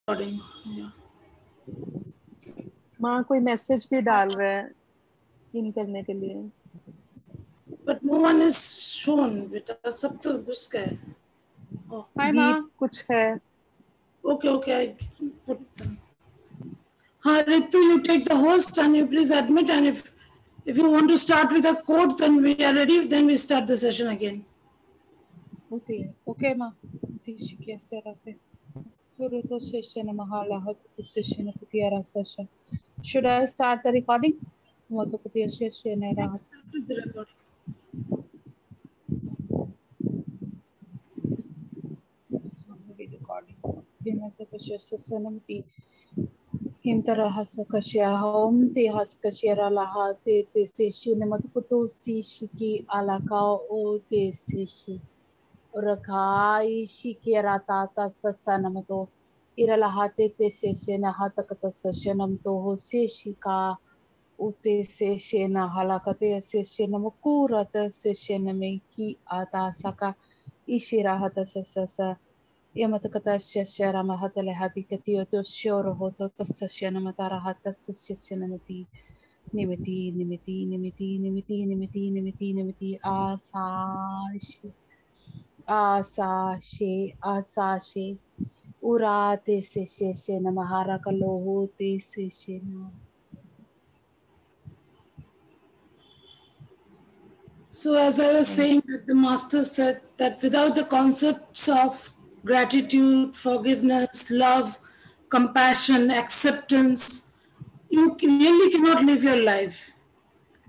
recording. Yeah. माँ कोई message भी डाल रहा है इन करने के लिए. But no one is shown. बेटा सब तो उसका है. Oh. Hi माँ. कुछ है. Okay. I put them. Ritu, you take the host and you please admit, and if you want to start with a quote, then we are ready. Then we start the session again. Okay माँ. Shikya Sarate. Puruto session Mahalahat session Putiara session. Should I start the recording? Motoputiya session Start with the recording. Recording. Himtara Hasakashia home, the Haskashira Laha, the Seshi, Namatuputo, Shiki, Alaka, O, the Seshi. Urakai, Shikira Tata, Sasanamato, Iralahate, the Seshena Hatakata Sessionam Toho, Seshika, Ute Seshena Halakate, Sessionamukura, the Sessionameki, Ata Saka, Ishira Hata Sasa. Yamatakata Shashara Mahatale Hati Katio to Shoro Hoto Sashana Matara Hata Sashanamati Nimiti Asashi Ura te Seshena Mahara Kaloho te Seshena. So as I was saying, that the master said that without the concepts of gratitude, forgiveness, love, compassion, acceptance, you really cannot live your life.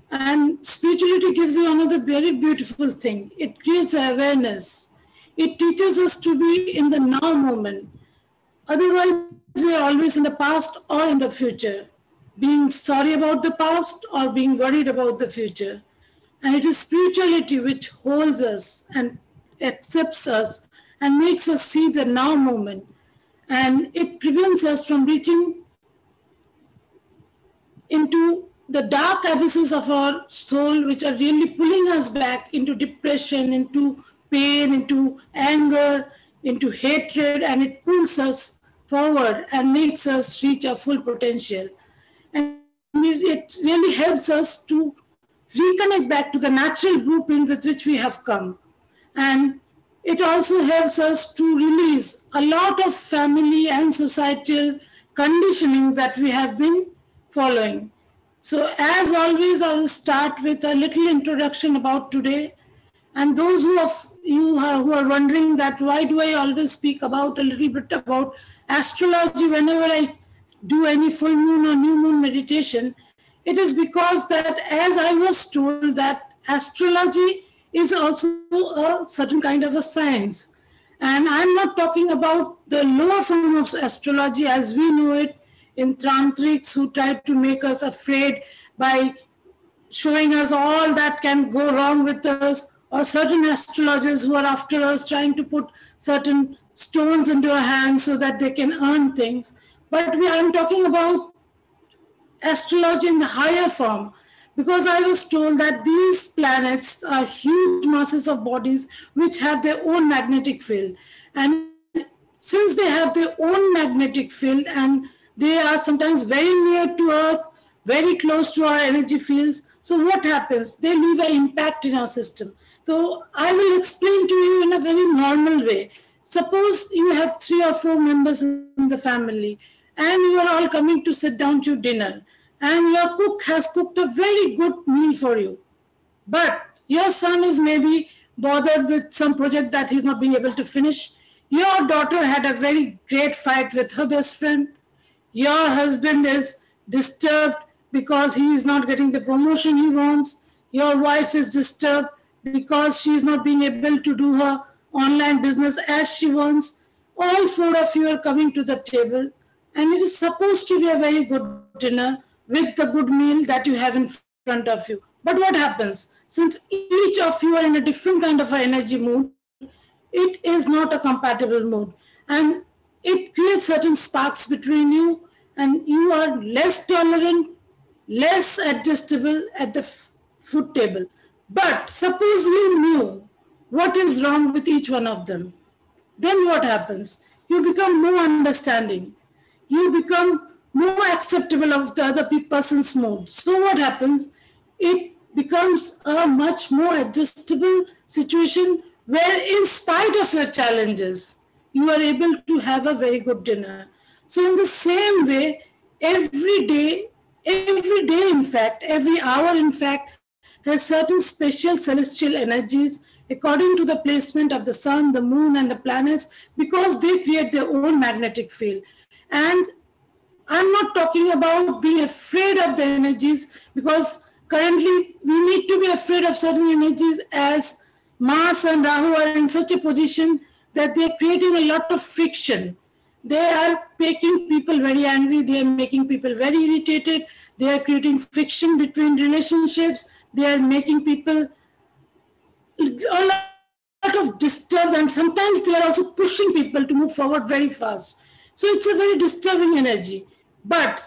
And spirituality gives you another very beautiful thing. It creates awareness. It teaches us to be in the now moment. Otherwise, we are always in the past or in the future, being sorry about the past or being worried about the future. And it is spirituality which holds us and accepts us and makes us see the now moment. And it prevents us from reaching into the dark abysses of our soul, which are really pulling us back into depression, into pain, into anger, into hatred, and it pulls us forward and makes us reach our full potential. And it really helps us to reconnect back to the natural blueprint with which we have come. And it also helps us to release a lot of family and societal conditioning that we have been following. So as always, I will start with a little introduction about today. And those who are wondering that why do I always speak about a little bit about astrology whenever I do any full moon or new moon meditation, it is because that as I was told that astrology is also a certain kind of a science. And I'm not talking about the lower form of astrology as we know it in tantrics who try to make us afraid by showing us all that can go wrong with us, or certain astrologers who are after us trying to put certain stones into our hands so that they can earn things. But I'm talking about astrology in the higher form, because I was told that these planets are huge masses of bodies which have their own magnetic field. And since they have their own magnetic field and they are sometimes very near to Earth, very close to our energy fields, so what happens? They leave an impact in our system. So I will explain to you in a very normal way. Suppose you have 3 or 4 members in the family and you are all coming to sit down to dinner, and your cook has cooked a very good meal for you. But your son is maybe bothered with some project that he's not being able to finish. Your daughter had a very great fight with her best friend. Your husband is disturbed because he is not getting the promotion he wants. Your wife is disturbed because she is not being able to do her online business as she wants. All 4 of you are coming to the table, and it is supposed to be a very good dinner with the good meal that you have in front of you. But what happens? Since each of you are in a different kind of an energy mood, it is not a compatible mood. And it creates certain sparks between you, and you are less tolerant, less adjustable at the food table. But suppose you knew what is wrong with each one of them, then what happens? You become more understanding. you become more acceptable of the other person's mood. So what happens? It becomes a much more adjustable situation where, in spite of your challenges, you are able to have a very good dinner. So in the same way, every day, in fact, every hour, in fact, has certain special celestial energies according to the placement of the sun, the moon, and the planets, because they create their own magnetic field. And I'm not talking about being afraid of the energies, because currently we need to be afraid of certain energies, as Mars and Rahu are in such a position that they're creating a lot of friction. They are making people very angry, they are making people very irritated, they are creating friction between relationships, they are making people a lot of disturbed, and sometimes they are also pushing people to move forward very fast. So it's a very disturbing energy. But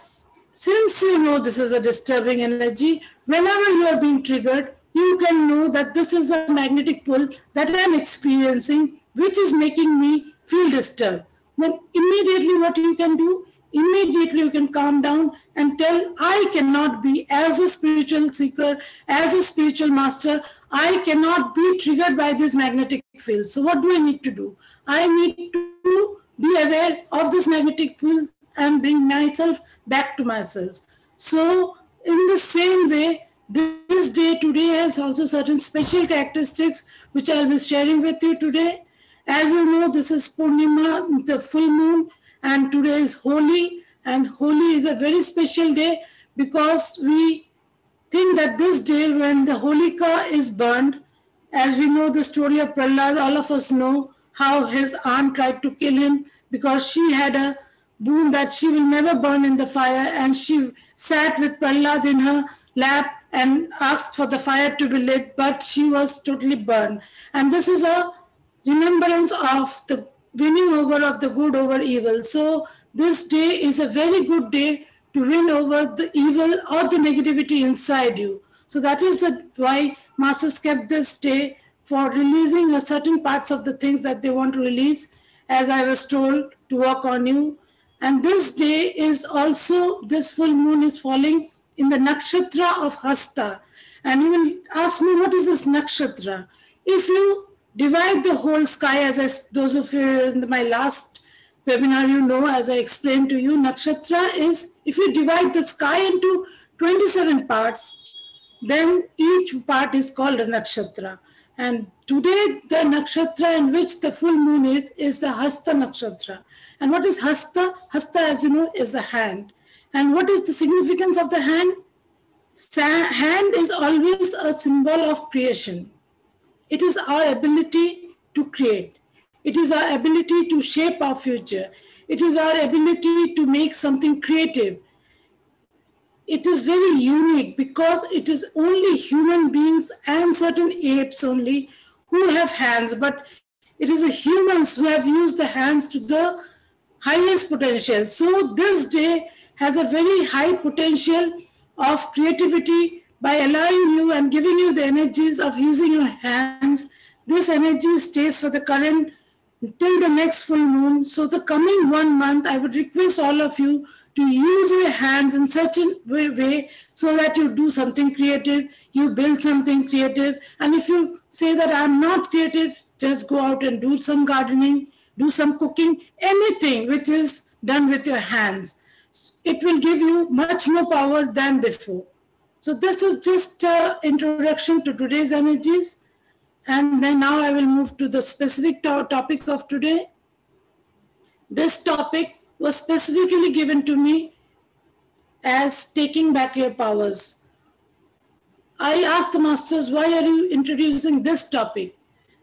since you know this is a disturbing energy, whenever you are being triggered, you can know that this is a magnetic pull that I am experiencing, which is making me feel disturbed. Then immediately what you can do? Immediately you can calm down and tell, I cannot be, as a spiritual seeker, as a spiritual master, I cannot be triggered by this magnetic field. So what do I need to do? I need to be aware of this magnetic field and bring myself back to myself. So in the same way, this day today has also certain special characteristics which I'll be sharing with you today. As you know, this is Purnima, the full moon, and today is Holi, and Holi is a very special day because we think that this day when the Holika is burned, as we know the story of Prahlad, all of us know how his aunt tried to kill him because she had a boon that she will never burn in the fire, and she sat with Prahlad in her lap and asked for the fire to be lit, but she was totally burned. And this is a remembrance of the winning over of the good over evil. So this day is a very good day to win over the evil or the negativity inside you. So that is why Masters kept this day for releasing a certain parts of the things that they want to release, as I was told, to work on you. And this day is also, this full moon is falling in the nakshatra of Hasta. And you will ask me, what is this nakshatra? If you divide the whole sky, as those of you in my last webinar, you know, as I explained to you, nakshatra is, if you divide the sky into 27 parts, then each part is called a nakshatra. And today, the nakshatra in which the full moon is the Hasta nakshatra. And what is Hasta? Hasta, as you know, is the hand. And what is the significance of the hand? Hand is always a symbol of creation. It is our ability to create. It is our ability to shape our future. It is our ability to make something creative. It is very unique because it is only human beings and certain apes only who have hands, but it is the humans who have used the hands to the highest potential. So this day has a very high potential of creativity by allowing you and giving you the energies of using your hands. This energy stays for the current till the next full moon. So the coming 1 month, I would request all of you to use your hands in such a way so that you do something creative, you build something creative. And if you say that I'm not creative, just go out and do some gardening, do some cooking, anything which is done with your hands. It will give you much more power than before. So this is just an introduction to today's energies. And then now I will move to the specific topic of today. This topic was specifically given to me as taking back your powers. I asked the masters, why are you introducing this topic?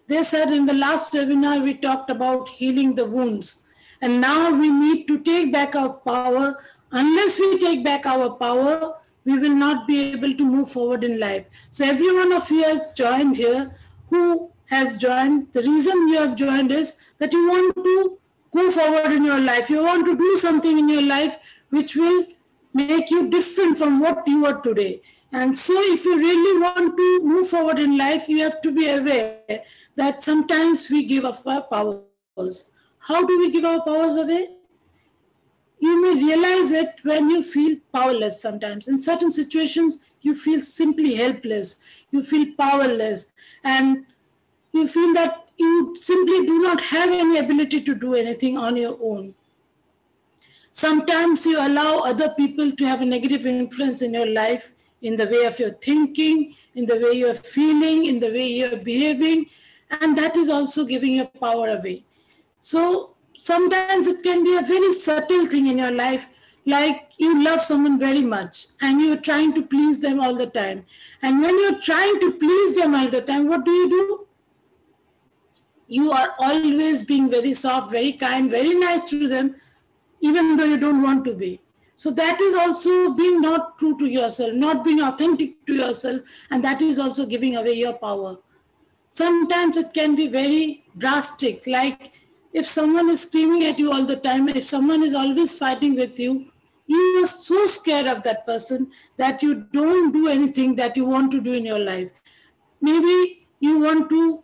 They said in the last webinar, we talked about healing the wounds. And now we need to take back our power. Unless we take back our power, we will not be able to move forward in life. So every one of you has joined here. Who has joined? The reason you have joined is that you want to go forward in your life. You want to do something in your life which will make you different from what you are today. And so if you really want to move forward in life, you have to be aware that sometimes we give up our powers. How do we give our powers away? You may realize it when you feel powerless sometimes. In certain situations, you feel simply helpless. You feel powerless. And you feel that you simply do not have any ability to do anything on your own. Sometimes you allow other people to have a negative influence in your life, in the way of your thinking, in the way you're feeling, in the way you're behaving, and that is also giving your power away. So sometimes it can be a very subtle thing in your life, like you love someone very much and you're trying to please them all the time. And when you're trying to please them all the time, what do? You are always being very soft, very kind, very nice to them, even though you don't want to be. So that is also being not true to yourself, not being authentic to yourself, and that is also giving away your power. Sometimes it can be very drastic, like if someone is screaming at you all the time, if someone is always fighting with you, you are so scared of that person that you don't do anything that you want to do in your life. Maybe you want to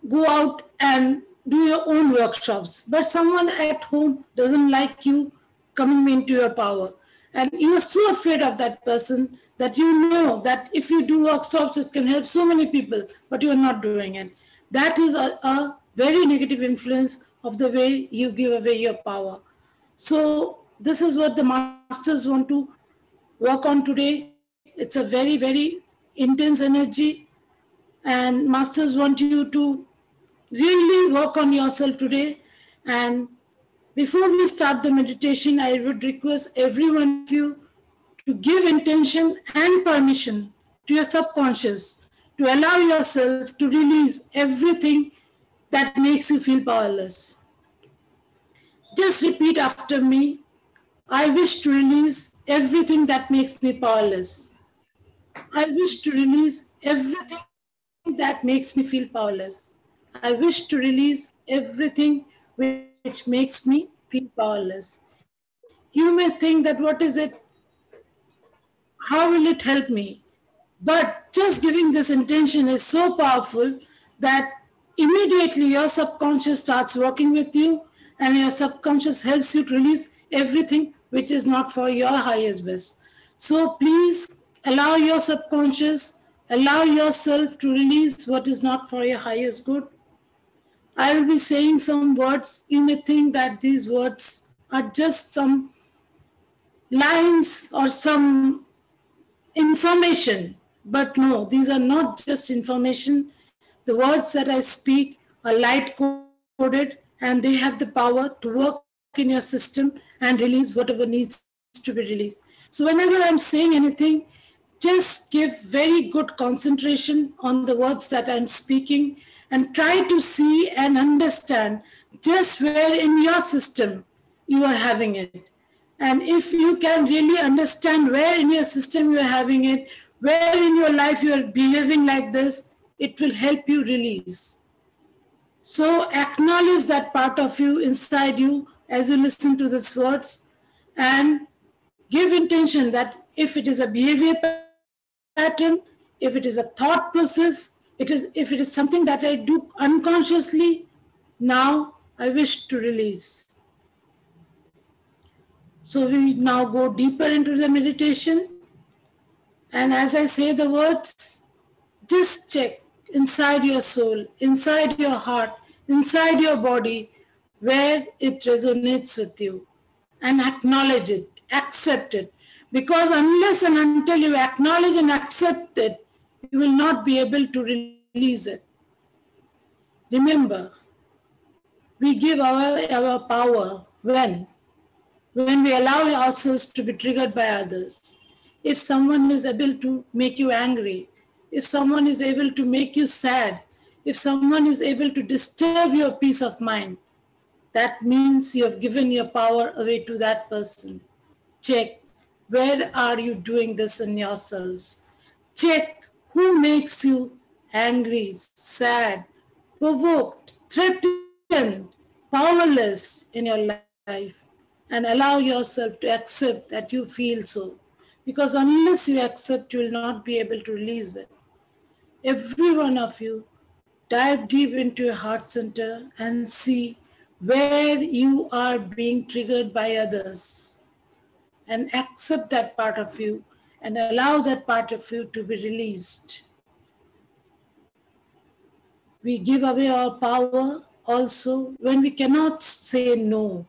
go out and do your own workshops, but someone at home doesn't like you coming into your power. And you are so afraid of that person that you know that if you do workshops, it can help so many people, but you are not doing it. That is a very negative influence of the way you give away your power. So this is what the masters want to work on today. It's a very, very intense energy, and masters want you to really work on yourself today. And before we start the meditation, I would request every one of you to give intention and permission to your subconscious to allow yourself to release everything that makes you feel powerless. Just repeat after me. I wish to release everything that makes me powerless. I wish to release everything that makes me feel powerless. I wish to release everything which makes me feel powerless. You may think that what is it? How will it help me? But just giving this intention is so powerful that immediately your subconscious starts working with you, and your subconscious helps you to release everything which is not for your highest best. So please allow your subconscious, allow yourself to release what is not for your highest good. I will be saying some words. You may think that these words are just some lines or some information, but no, these are not just information. The words that I speak are light coded, and they have the power to work in your system and release whatever needs to be released. So whenever I'm saying anything, just give very good concentration on the words that I'm speaking and try to see and understand just where in your system you are having it. And if you can really understand where in your system you are having it, where in your life you are behaving like this, it will help you release. So acknowledge that part of you inside you as you listen to these words, and give intention that if it is a behavior pattern, if it is a thought process, if it is something that I do unconsciously, now I wish to release. So we now go deeper into the meditation. And as I say the words, just check inside your soul, inside your heart, inside your body, where it resonates with you. And acknowledge it, accept it. Because unless and until you acknowledge and accept it, you will not be able to release it. Remember, we give our power when we allow ourselves to be triggered by others. If someone is able to make you angry, if someone is able to make you sad, if someone is able to disturb your peace of mind, that means you have given your power away to that person. Check, where are you doing this in yourselves? Check who makes you angry, sad, provoked, threatened, powerless in your life. And allow yourself to accept that you feel so. Because unless you accept, you will not be able to release it. Every one of you, dive deep into your heart center and see where you are being triggered by others. and accept that part of you and allow that part of you to be released. We give away our power also when we cannot say no.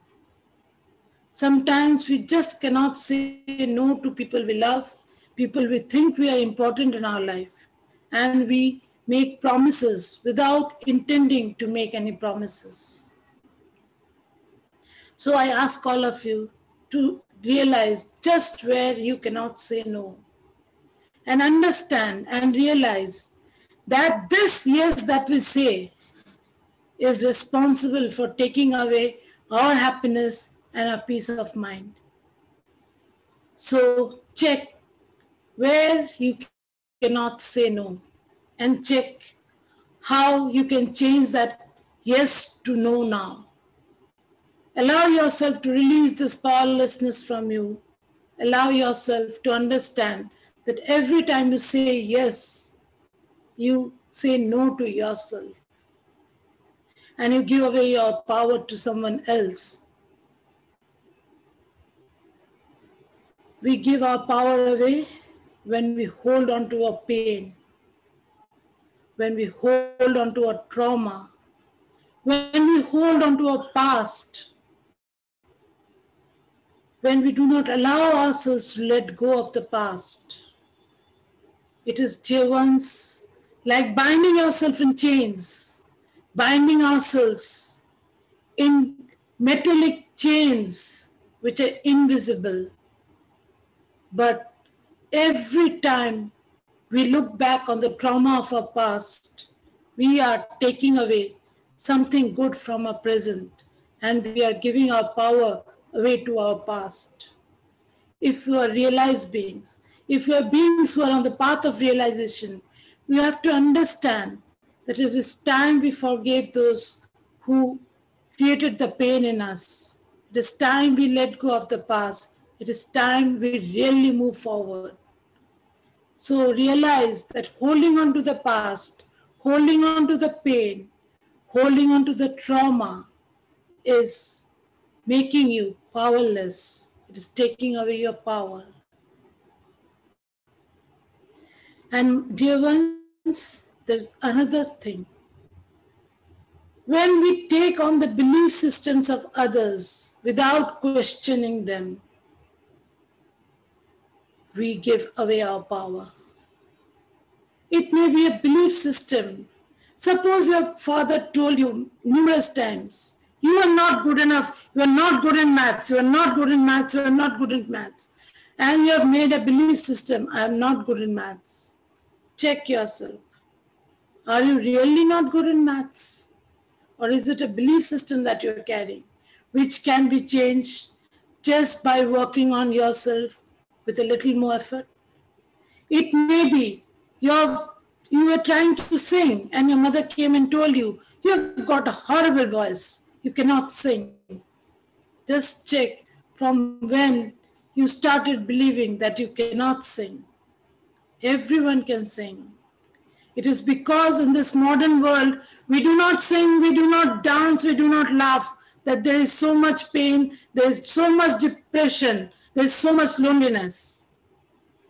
Sometimes we just cannot say no to people we love, people we think we are important in our life, and we make promises without intending to make any promises. So I ask all of you to realize just where you cannot say no, and understand and realize that this yes that we say is responsible for taking away our happiness and our peace of mind. So check where you cannot say no, and check how you can change that yes to no now. Allow yourself to release this powerlessness from you. Allow yourself to understand that every time you say yes, you say no to yourself. And you give away your power to someone else. We give our power away when we hold on to our pain, when we hold on to our trauma, when we hold on to our past, when we do not allow ourselves to let go of the past. It is, dear ones, like binding yourself in chains, binding ourselves in metallic chains which are invisible. But every time we look back on the trauma of our past, we are taking away something good from our present, and we are giving our power away to our past. If you are realized beings, if you are beings who are on the path of realization, you have to understand that it is time we forgave those who created the pain in us. It is time we let go of the past. It is time we really move forward. So realize that holding on to the past, holding on to the pain, holding on to the trauma is making you powerless. It is taking away your power. And dear ones, there's another thing. When we take on the belief systems of others without questioning them, we give away our power. It may be a belief system. Suppose your father told you numerous times, you are not good enough, you are not good in maths, you are not good in maths, you are not good in maths. And you have made a belief system, I am not good in maths. Check yourself. Are you really not good in maths? Or is it a belief system that you're carrying, which can be changed just by working on yourself with a little more effort? It may be you were trying to sing and your mother came and told you, you've got a horrible voice, you cannot sing. Just check from when you started believing that you cannot sing. Everyone can sing. It is because in this modern world, we do not sing, we do not dance, we do not laugh, that there is so much pain, there is so much depression, there is so much loneliness.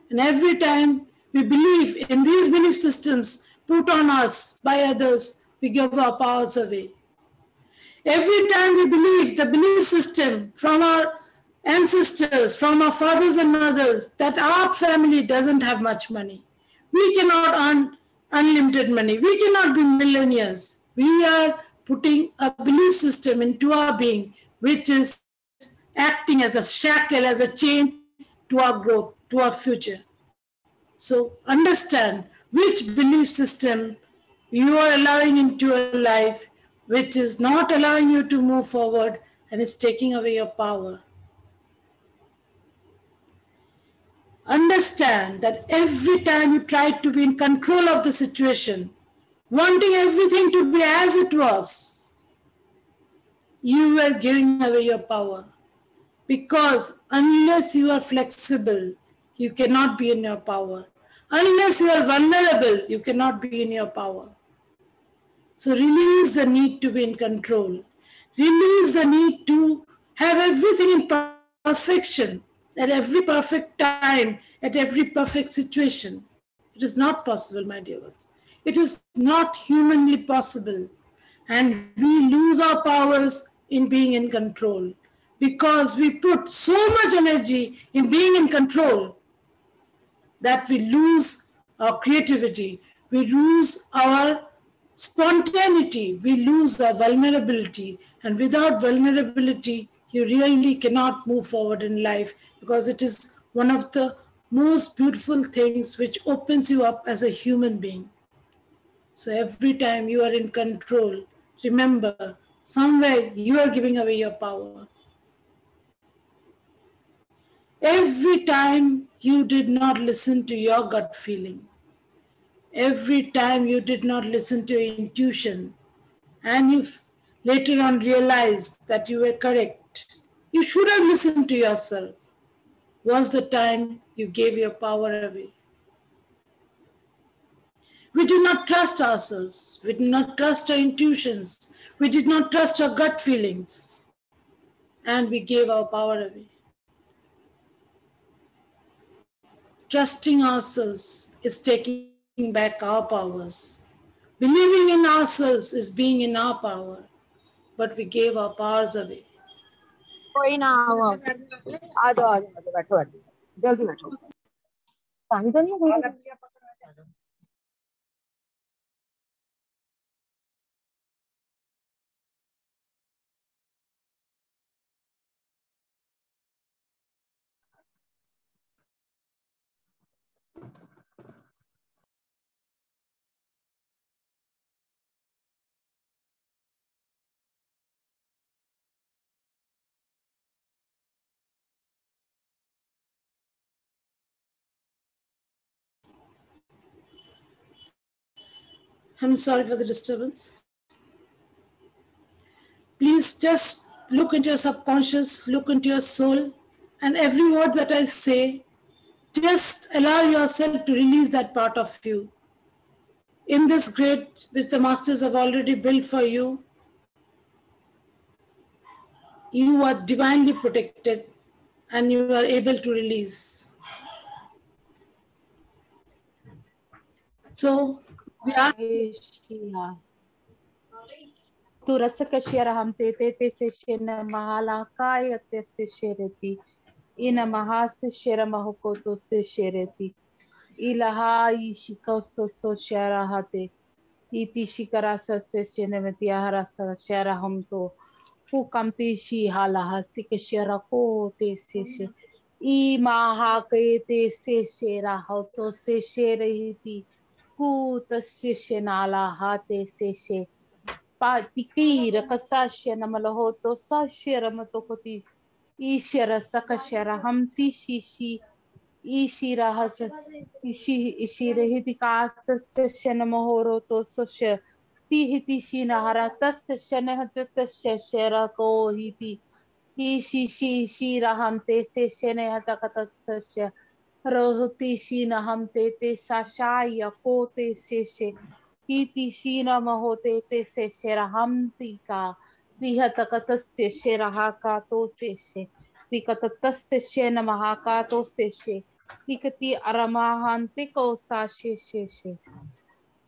And every time we believe in these belief systems put on us by others, we give our powers away. Every time we believe the belief system from our ancestors, from our fathers and mothers, that our family doesn't have much money. We cannot earn unlimited money. We cannot be millionaires. We are putting a belief system into our being, which is acting as a shackle, as a chain to our growth, to our future. So understand which belief system you are allowing into your life, which is not allowing you to move forward and is taking away your power. Understand that every time you try to be in control of the situation, wanting everything to be as it was, you were giving away your power. Because unless you are flexible, you cannot be in your power. Unless you are vulnerable, you cannot be in your power. So release the need to be in control. Release the need to have everything in perfection. at every perfect time, at every perfect situation. It is not possible, my dear ones. It is not humanly possible. And we lose our powers in being in control because we put so much energy in being in control that we lose our creativity, we lose our spontaneity, we lose our vulnerability. And without vulnerability, you really cannot move forward in life because it is one of the most beautiful things which opens you up as a human being. So every time you are in control, remember, somewhere you are giving away your power. Every time you did not listen to your gut feeling, every time you did not listen to your intuition, and you later on realized that you were correct, you should have listened to yourself, was the time you gave your power away. We did not trust ourselves. We did not trust our intuitions. We did not trust our gut feelings. And we gave our power away. Trusting ourselves is taking back our powers. Believing in ourselves is being in our power. But we gave our powers away. कोई ना आओ आ जाओ बैठो बैठो जल्दी बैठो पानी तो नहीं है I'm sorry for the disturbance. Please just look into your subconscious, look into your soul, and every word that I say, just allow yourself to release that part of you. In this grid, which the masters have already built for you, you are divinely protected and you are able to release. So, we are. Turasakashiraham te se shena mahala kaya te se shereti. Ina mahasi shera mahokoto se shereti. Ilaha ishikoso so sherahate. Iti shikarasa se shenemetiaharasa sheraham to. Fukamti shi halaha sikashirako te se she. I mahake te se sherahoto se sherehiti. Kuta se shenala hate se she. Patikira kasasya namalahoto sashira matokoti ishira sakashara hamti shishi ishira hasa ishira hitikasa sashana mahoroto sosha tihiti shina haratasya shana hatasya shara ko hiti ishishi shira hamte se shana hatakatasya rohoti shina hamte te sashaya kote sheshe Iti shina mahote te se sherahamtika. Rihatatasya sherahaka to seshe. Rikatatasya shena mahaka to seshe. Rikati aramahantiko sa sheshe.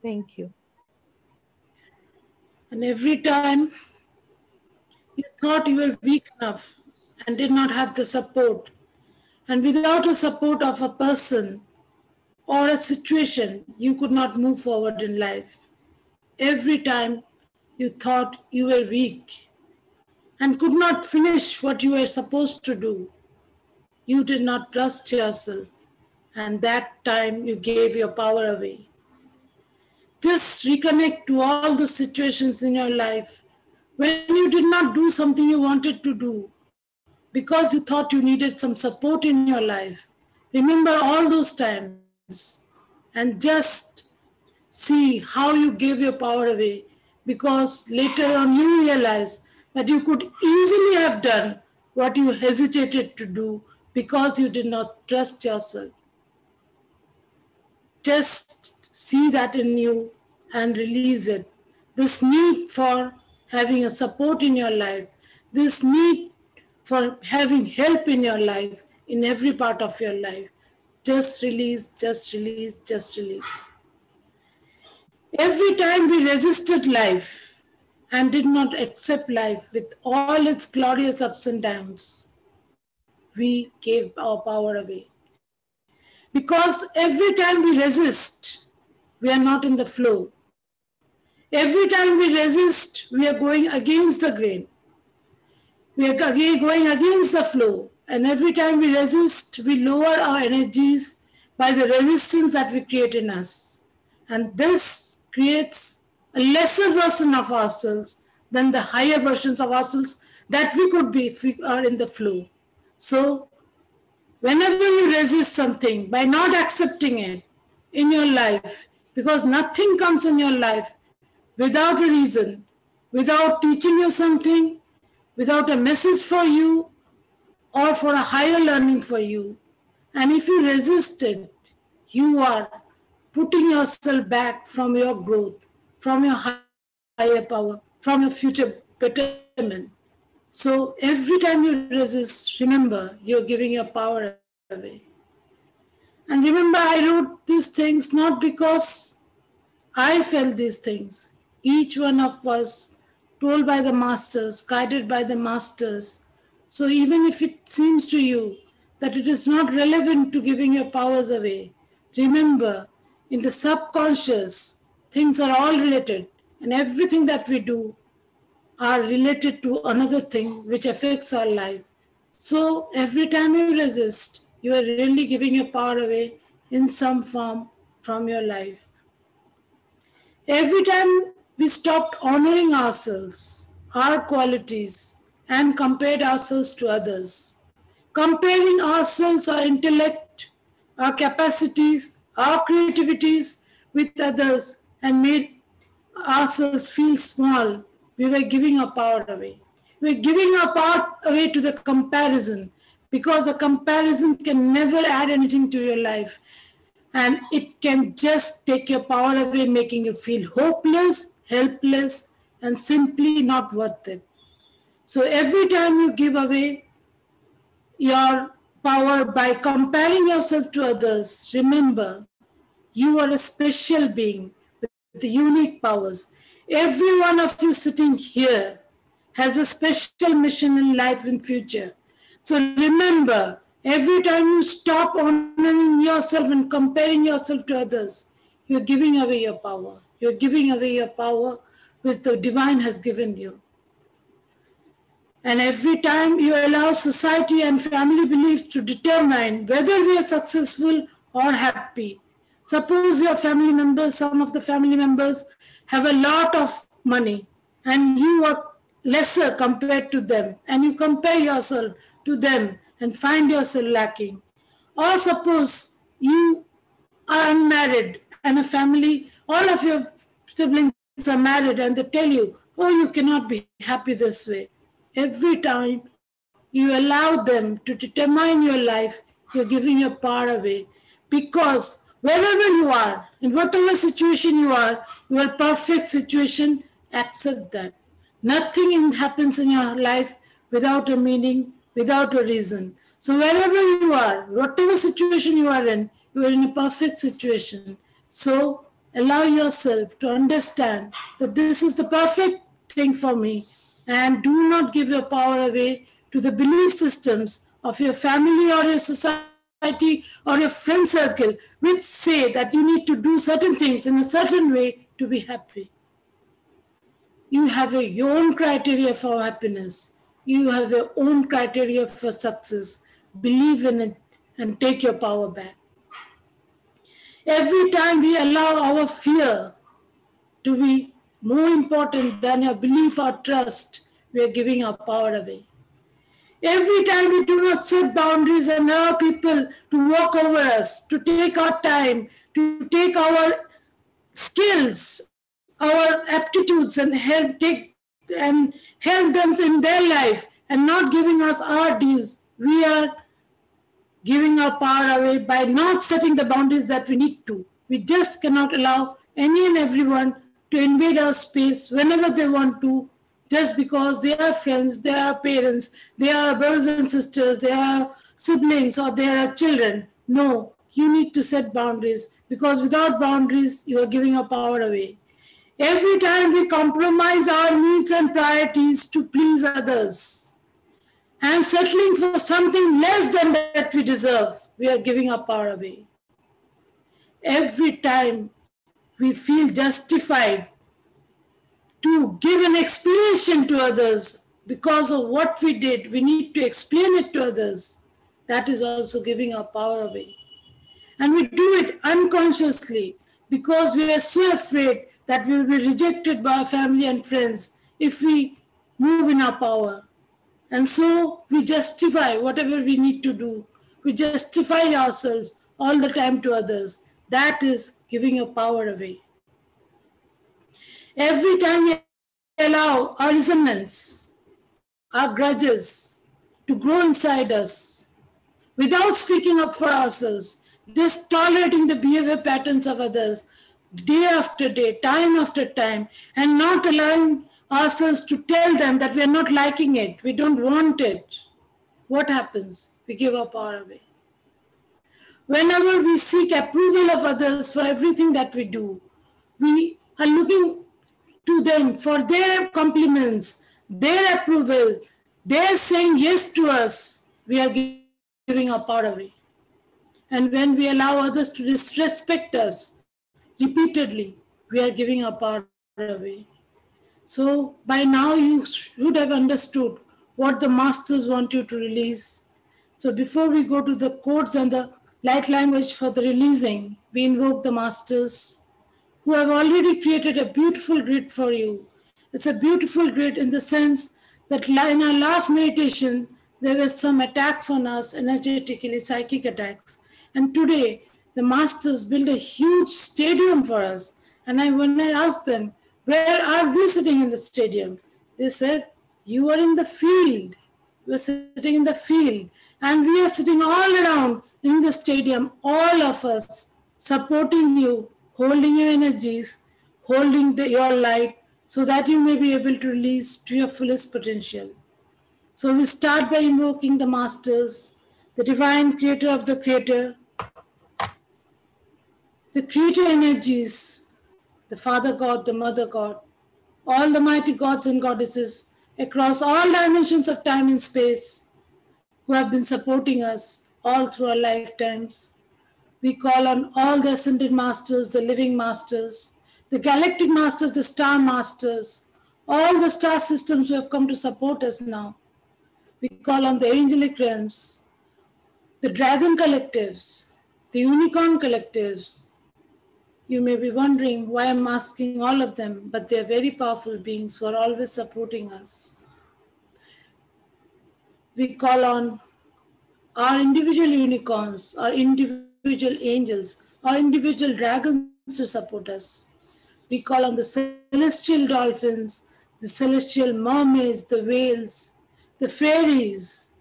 Thank you. And every time you thought you were weak enough and did not have the support, and without the support of a person or a situation, you could not move forward in life. Every time you thought you were weak and could not finish what you were supposed to do, you did not trust yourself, and that time you gave your power away. Just reconnect to all the situations in your life when you did not do something you wanted to do because you thought you needed some support in your life. Remember all those times and just see how you gave your power away, because later on you realize that you could easily have done what you hesitated to do because you did not trust yourself. Just see that in you and release it. This need for having a support in your life, this need for having help in your life in every part of your life. Just release, just release, just release. Every time we resisted life and did not accept life with all its glorious ups and downs, we gave our power away. Because every time we resist, we are not in the flow. Every time we resist, we are going against the grain. We are going against the flow. And every time we resist, we lower our energies by the resistance that we create in us. And this creates a lesser version of ourselves than the higher versions of ourselves that we could be if we are in the flow. So, whenever you resist something by not accepting it in your life, because nothing comes in your life without a reason, without teaching you something, without a message for you, or for a higher learning for you. And if you resist it, you are putting yourself back from your growth, from your higher power, from your future betterment. So every time you resist, remember, you're giving your power away. And remember, I wrote these things not because I felt these things. Each one of us told by the masters, guided by the masters. So even if it seems to you that it is not relevant to giving your powers away, remember, in the subconscious, things are all related, and everything that we do are related to another thing which affects our life. So every time you resist, you are really giving your power away in some form from your life. Every time we stopped honoring ourselves, our qualities, and compared ourselves to others, comparing ourselves, our intellect, our capacities, our creativities with others, and made ourselves feel small, we were giving our power away. We were giving our power away to the comparison, because a comparison can never add anything to your life. And it can just take your power away, making you feel hopeless, helpless, and simply not worth it. So every time you give away your power by comparing yourself to others, remember, you are a special being with unique powers. Every one of you sitting here has a special mission in life and future. So remember, every time you stop honoring yourself and comparing yourself to others, you're giving away your power. You're giving away your power which the divine has given you. And every time you allow society and family beliefs to determine whether we are successful or happy. Suppose your family members, some of the family members have a lot of money and you are lesser compared to them, and you compare yourself to them and find yourself lacking. Or suppose you are unmarried and a family, all of your siblings are married and they tell you, oh, you cannot be happy this way. Every time you allow them to determine your life, you're giving your power away. Because wherever you are, in whatever situation you are perfect situation, accept that. Nothing happens in your life without a meaning, without a reason. So wherever you are, whatever situation you are in a perfect situation. So allow yourself to understand that this is the perfect thing for me, and do not give your power away to the belief systems of your family or your society or your friend circle, which say that you need to do certain things in a certain way to be happy. You have your own criteria for happiness. You have your own criteria for success. Believe in it and take your power back. Every time we allow our fear to be more important than our belief or trust, we are giving our power away. Every time we do not set boundaries and allow people to walk over us, to take our time, to take our skills, our aptitudes and help them in their life and not giving us our dues, we are giving our power away by not setting the boundaries that we need to. We just cannot allow any and everyone to invade our space whenever they want to, just because they are friends, they are parents, they are brothers and sisters, they are siblings or they are children. No, you need to set boundaries, because without boundaries, you are giving your power away. Every time we compromise our needs and priorities to please others and settling for something less than that we deserve, we are giving our power away. Every time we feel justified to give an explanation to others because of what we did, we need to explain it to others. That is also giving our power away. And we do it unconsciously because we are so afraid that we will be rejected by our family and friends if we move in our power. And so we justify whatever we need to do. We justify ourselves all the time to others. That is giving your power away. Every time we allow our resentments, our grudges to grow inside us without speaking up for ourselves, just tolerating the behavior patterns of others day after day, time after time, and not allowing ourselves to tell them that we are not liking it, we don't want it, what happens? We give our power away. Whenever we seek approval of others for everything that we do, we are looking to them for their compliments, their approval, their saying yes to us, we are giving our power away. And when we allow others to disrespect us repeatedly, we are giving our power away. So by now you should have understood what the masters want you to release. So before we go to the codes and the light language for the releasing, we invoke the masters who have already created a beautiful grid for you. It's a beautiful grid in the sense that in our last meditation, there were some attacks on us energetically, psychic attacks. And today, the masters built a huge stadium for us. And when I asked them, where are we sitting in the stadium? They said, you are in the field. You are sitting in the field. And we are sitting all around in the stadium, all of us, supporting you, holding your energies, holding your light, so that you may be able to release to your fullest potential. So we start by invoking the masters, the divine creator of the creator, the creator energies, the Father God, the Mother God, all the mighty gods and goddesses across all dimensions of time and space who have been supporting us all through our lifetimes. We call on all the ascended masters, the living masters, the galactic masters, the star masters, all the star systems who have come to support us now. We call on the angelic realms, the dragon collectives, the unicorn collectives. You may be wondering why I'm asking all of them, but they are very powerful beings who are always supporting us. We call on our individual unicorns, our individual angels, our individual dragons to support us. We call on the celestial dolphins, the celestial mermaids, the whales, the fairies.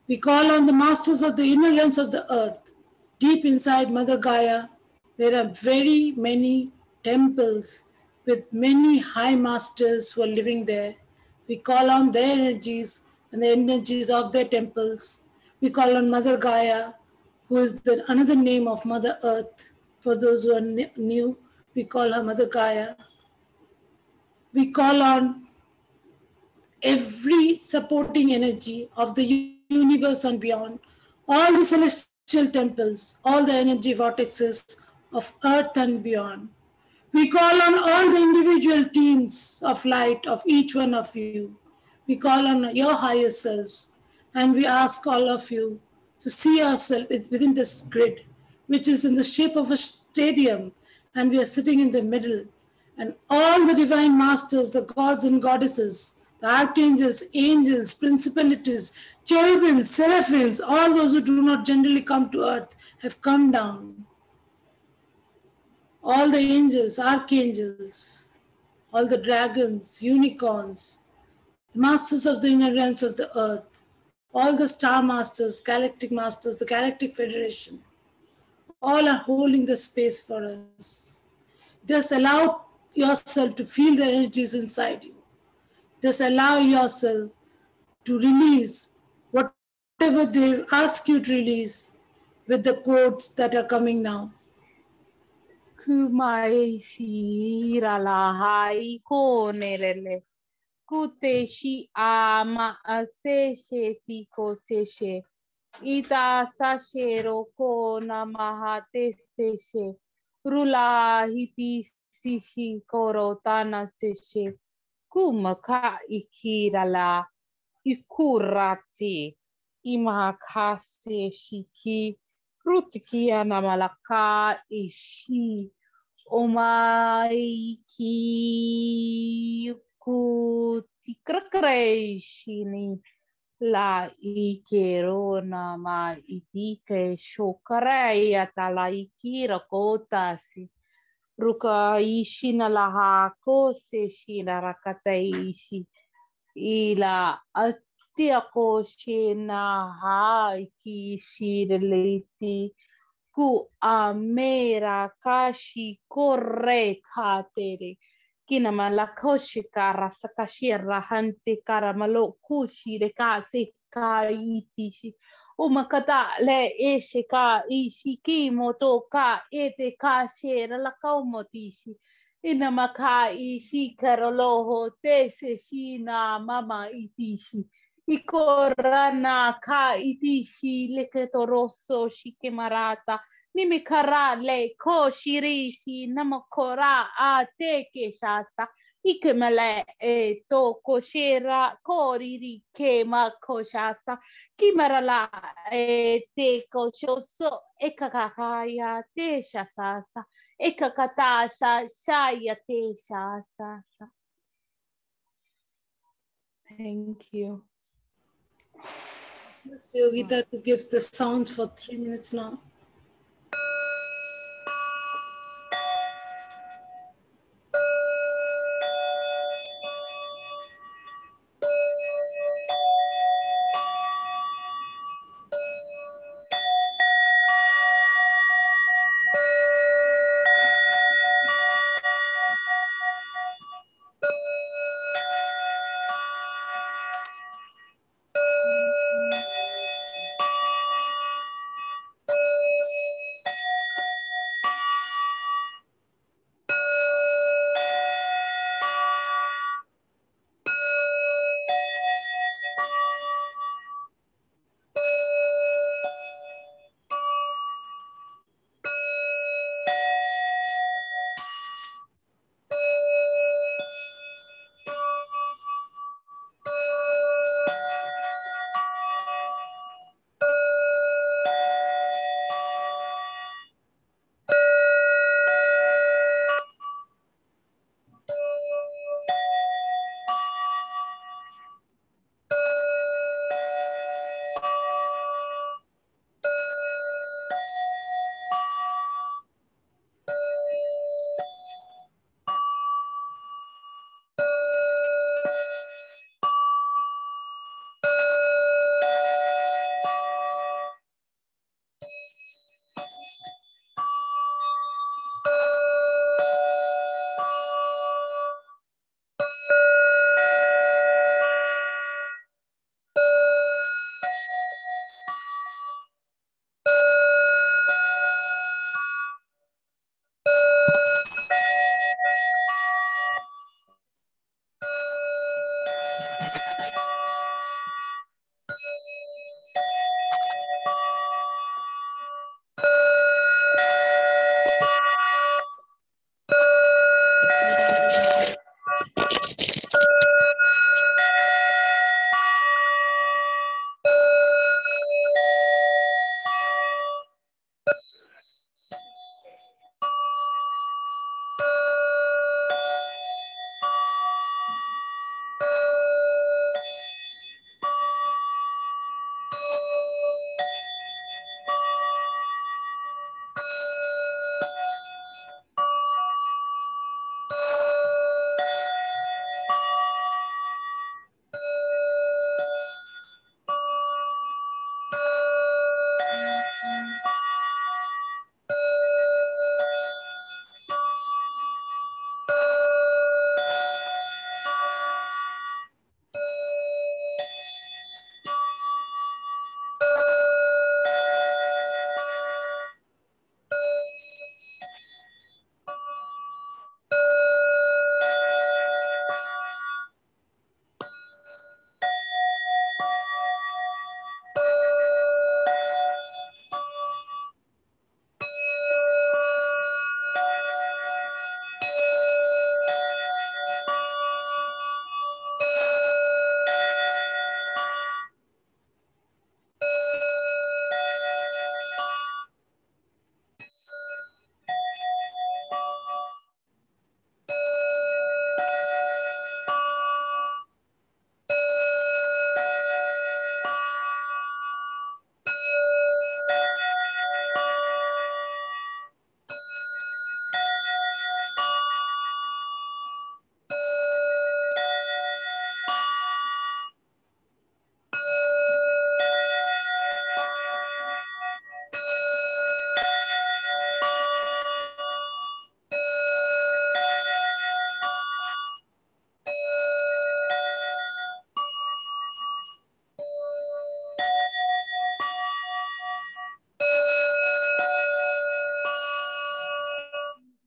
We call on the masters of the inner realms of the earth. Deep inside Mother Gaia, there are very many temples with many high masters who are living there. We call on their energies and the energies of their temples. We call on Mother Gaia, who is another name of Mother Earth. For those who are new, we call her Mother Gaia. We call on every supporting energy of the universe and beyond, all the celestial temples, all the energy vortexes of earth and beyond. We call on all the individual teams of light of each one of you. We call on your higher selves, and we ask all of you to see yourself within this grid, which is in the shape of a stadium, and we are sitting in the middle. And all the divine masters, the gods and goddesses, the archangels, angels, principalities, cherubims, seraphims, all those who do not generally come to earth have come down. All the angels, archangels, all the dragons, unicorns, the masters of the inner realms of the earth, all the star masters, the Galactic Federation, all are holding the space for us. Just allow yourself to feel the energies inside you. Just allow yourself to release whatever they ask you to release with the quotes that are coming now. Kumai shira la hai ko nerele. Kute shi ama ase she tiko se she. Ita sashero ko namahate se she. Rula hiti sishi koro tana se she. Kumaka ikira la ikurati. Imakase shiki. Rutiki anamalaka ishi. Omaiki kutikrakreishini la ikero nama itike shokarei atala ikira kotasi ruka ishi na laha kose shina rakataishi ila atia ko shina ha iki shireliti ku amera kashi korre katere kina malakoshi kara sakashira hante kara malo kushi de kasi ka itishi umakata le eshe ka ishi kimoto ka ete ka shera la kaumotishi ina maka ishi karoloho tese shina mama itishi ikorana ka itishi leketoroso shikemarata nimikara le ko shirishi namakora a teke shasa ikemele e to koshera koriri kema koshasa kimarala e te koshoso ekakakaya te shasasa ekakatasa shaya te shasasa. Thank you. Ms. Yogita to give the sounds for 3 minutes now.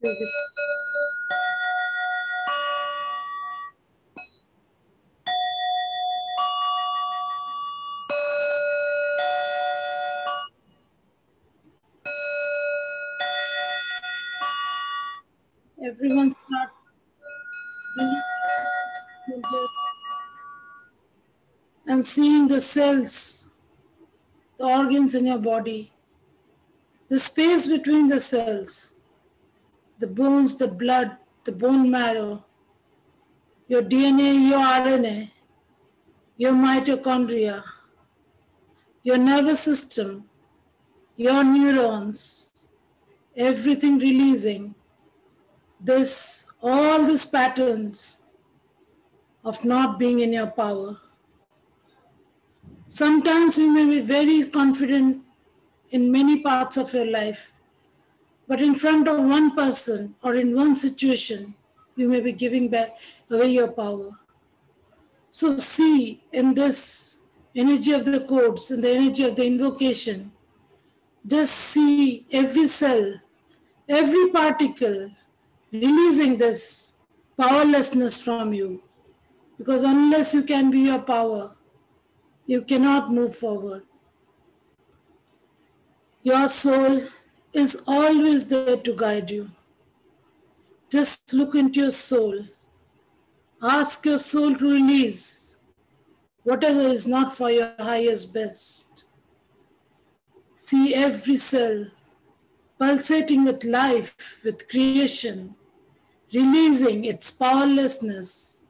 Everyone start and seeing the cells, the organs in your body, the space between the cells, the bones, the blood, the bone marrow, your DNA, your RNA, your mitochondria, your nervous system, your neurons, everything releasing all these patterns of not being in your power. Sometimes you may be very confident in many parts of your life, but in front of one person or in one situation, you may be giving back away your power. So see in this energy of the codes and the energy of the invocation, just see every cell, every particle releasing this powerlessness from you. Because unless you can be your power, you cannot move forward. Your soul is always there to guide you. Just look into your soul. Ask your soul to release whatever is not for your highest best. See every cell pulsating with life, with creation, releasing its powerlessness,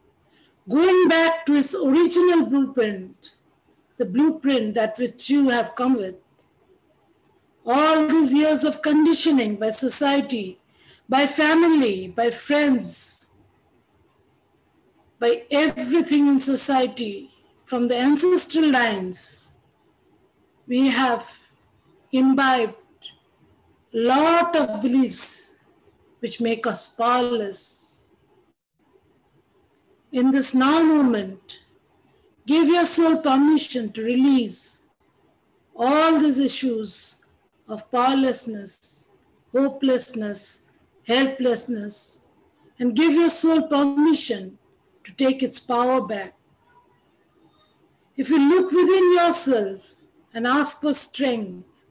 going back to its original blueprint, the blueprint that which you have come with. All these years of conditioning by society, by family, by friends, by everything in society, from the ancestral lines, we have imbibed a lot of beliefs which make us powerless. In this now moment, give your soul permission to release all these issues of powerlessness, hopelessness, helplessness, and give your soul permission to take its power back. If you look within yourself and ask for strength,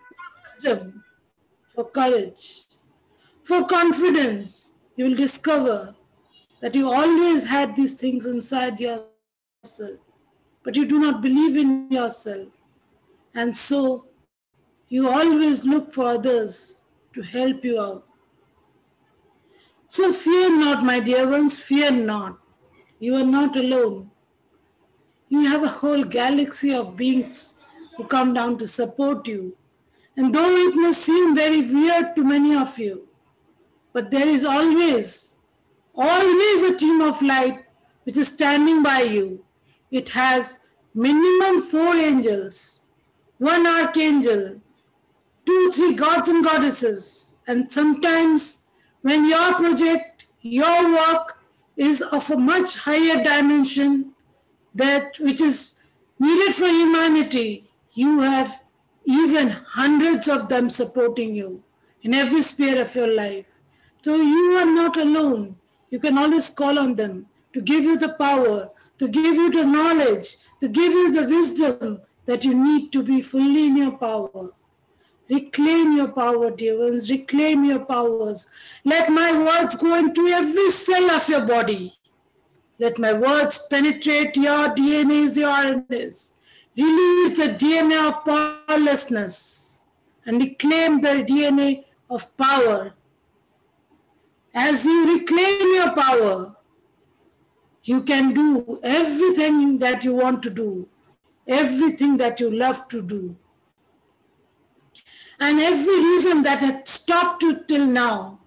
for wisdom, for courage, for confidence, you will discover that you always had these things inside yourself, but you do not believe in yourself. And so you always look for others to help you out. So fear not, my dear ones, fear not. You are not alone. You have a whole galaxy of beings who come down to support you. And though it may seem very weird to many of you, but there is always a team of light which is standing by you. It has minimum 4 angels, 1 archangel, 2, 3 gods and goddesses. And sometimes when your project, your work is of a much higher dimension that which is needed for humanity, you have even hundreds of them supporting you in every sphere of your life. So you are not alone. You can always call on them to give you the power, to give you the knowledge, to give you the wisdom that you need to be fully in your power. Reclaim your power, dear ones. Reclaim your powers. Let my words go into every cell of your body. Let my words penetrate your DNAs, your RNAs. Release the DNA of powerlessness and reclaim the DNA of power. As you reclaim your power, you can do everything that you want to do, everything that you love to do. And every reason that had stopped you till now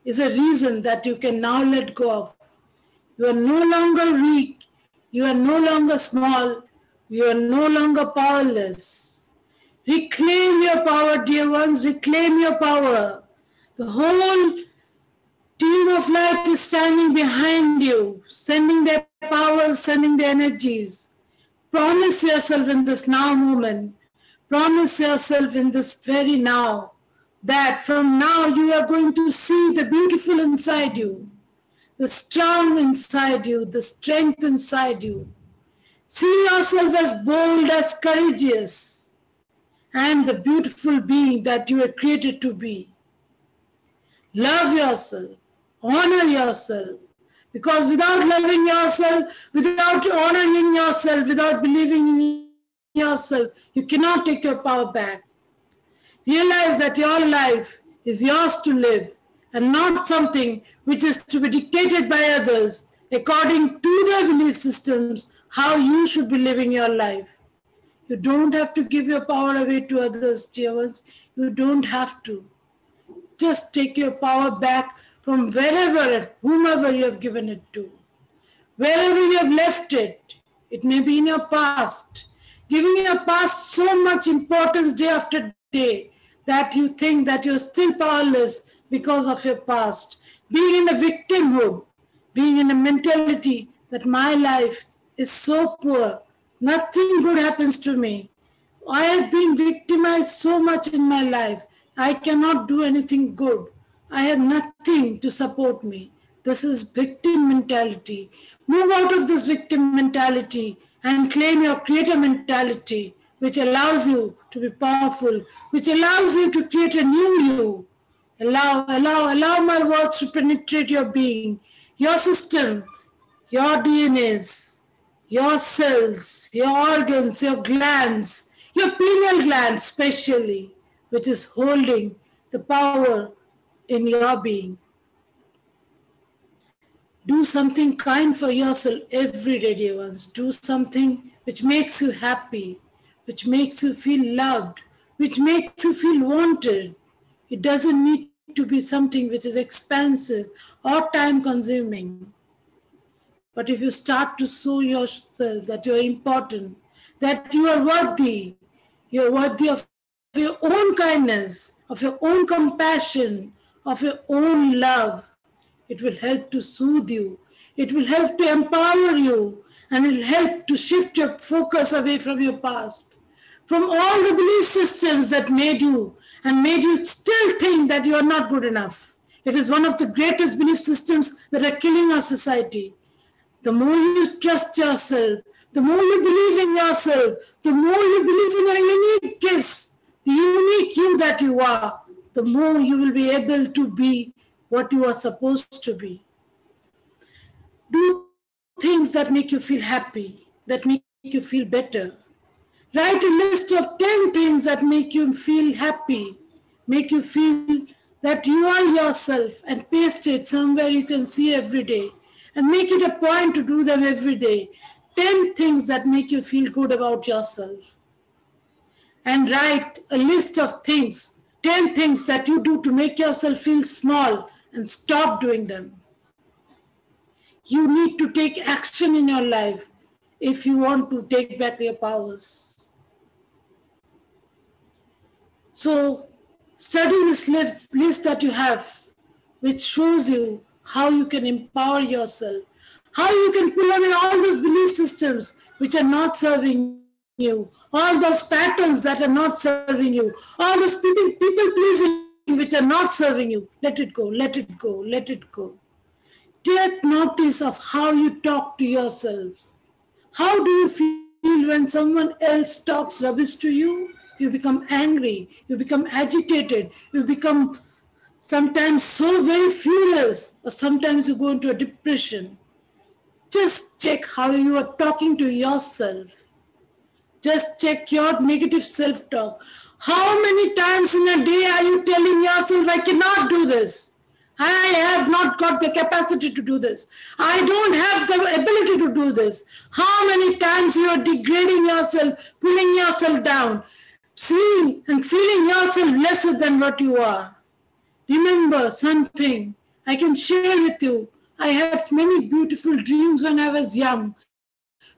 is a reason that you can now let go of. You are no longer weak. You are no longer small. You are no longer powerless. Reclaim your power, dear ones. Reclaim your power. The whole team of light is standing behind you, sending their powers, sending their energies. Promise yourself in this now moment. Promise yourself in this very now that from now you are going to see the beautiful inside you, the strong inside you, the strength inside you. See yourself as bold, as courageous, and the beautiful being that you were created to be. Love yourself, honor yourself, because without loving yourself, without honoring yourself, without believing in yourself, you cannot take your power back. Realize that your life is yours to live and not something which is to be dictated by others according to their belief systems, how you should be living your life. You don't have to give your power away to others, dear ones. You don't have to. Just take your power back from wherever and whomever you have given it to. Wherever you have left it, it may be in your past, giving your past so much importance day after day that you think that you're still powerless because of your past. Being in a victimhood, being in a mentality that my life is so poor, nothing good happens to me. I have been victimized so much in my life. I cannot do anything good. I have nothing to support me. This is victim mentality. Move out of this victim mentality and claim your creator mentality, which allows you to be powerful, which allows you to create a new you. Allow my words to penetrate your being, your system, your DNAs, your cells, your organs, your glands, your pineal gland especially, which is holding the power in your being. Do something kind for yourself every day, dear ones. Do something which makes you happy, which makes you feel loved, which makes you feel wanted. It doesn't need to be something which is expensive or time-consuming. But if you start to show yourself that you're important, that you are worthy, you're worthy of your own kindness, of your own compassion, of your own love, it will help to soothe you. It will help to empower you, and it will help to shift your focus away from your past, from all the belief systems that made you and made you still think that you are not good enough. It is one of the greatest belief systems that are killing our society. The more you trust yourself, the more you believe in yourself, the more you believe in your unique gifts, the unique you that you are, the more you will be able to be what you are supposed to be. Do things that make you feel happy, that make you feel better. Write a list of 10 things that make you feel happy, make you feel that you are yourself, and paste it somewhere you can see every day. And make it a point to do them every day. 10 things that make you feel good about yourself. And write a list of things, 10 things that you do to make yourself feel small, and stop doing them. You need to take action in your life if you want to take back your powers. So study this list that you have, which shows you how you can empower yourself, how you can pull away all those belief systems which are not serving you, all those patterns that are not serving you, all those people pleasing which are not serving you. Let it go, let it go, let it go. Take notice of how you talk to yourself. How do you feel when someone else talks rubbish to you? You become angry, you become agitated, you become sometimes so very furious, or sometimes you go into a depression. Just check how you are talking to yourself. Just check your negative self-talk. How many times in a day are you telling yourself, I cannot do this? I have not got the capacity to do this. I don't have the ability to do this. How many times you are degrading yourself, pulling yourself down, seeing and feeling yourself lesser than what you are. Remember something I can share with you. I had many beautiful dreams when I was young.